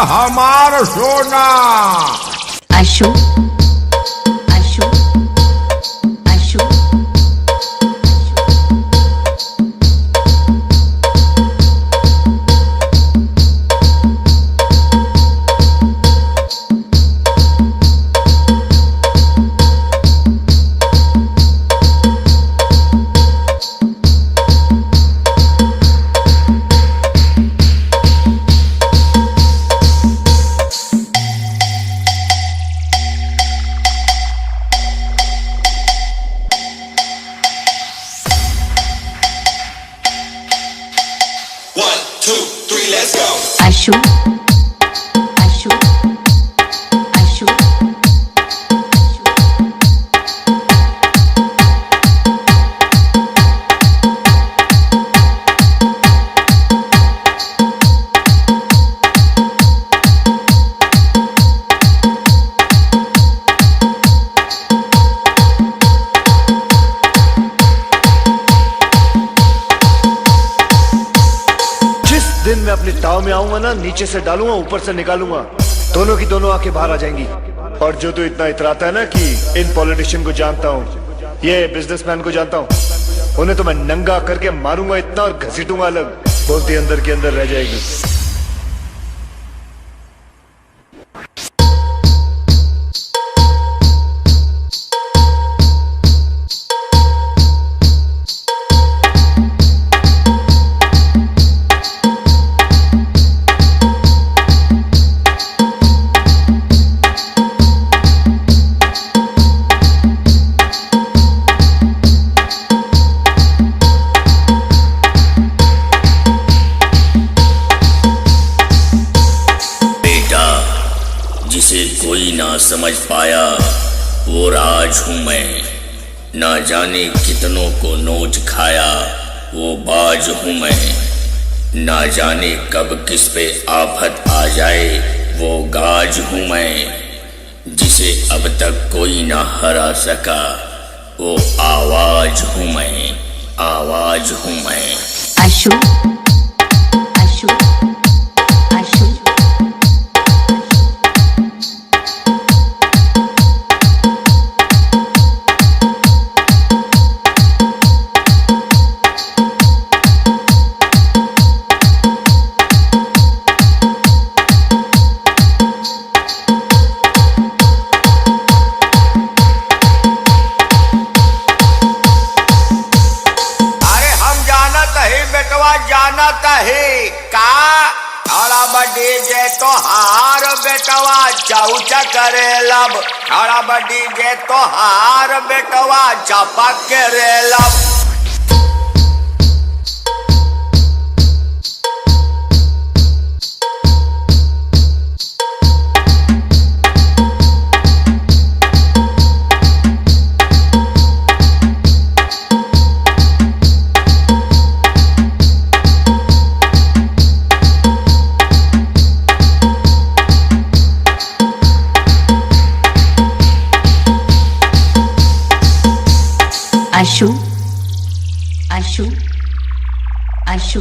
हमार सोना आशु आशु आशु आशु आशु आशु दिन मैं अपने ताव में आऊंगा ना, नीचे से डालूंगा ऊपर से निकालूंगा, दोनों की दोनों आंखें बाहर आ जाएंगी। और जो तू इतना इतराता है ना कि इन पॉलिटिशियन को जानता हूँ, ये बिजनेसमैन को जानता हूँ, उन्हें तो मैं नंगा करके मारूंगा इतना और घसीटूंगा अलग, बोलती अंदर के अंदर रह जाएगी। जिसे कोई ना समझ पाया वो राज हूं मैं, ना जाने कितनों को नोच खाया वो बाज हूं मैं, ना जाने कब किस पे आफत आ जाए वो गाज हूं मैं, जिसे अब तक कोई ना हरा सका वो आवाज हूं मैं, आवाज हूं मैं। आशु आशु आशु जानत है का खड़ा बड़ी जे तो हार बेटवा चौच करे लब, खड़ा बड़ी जे तो हार बेटवा चपक करे लब। आशु आशु आशु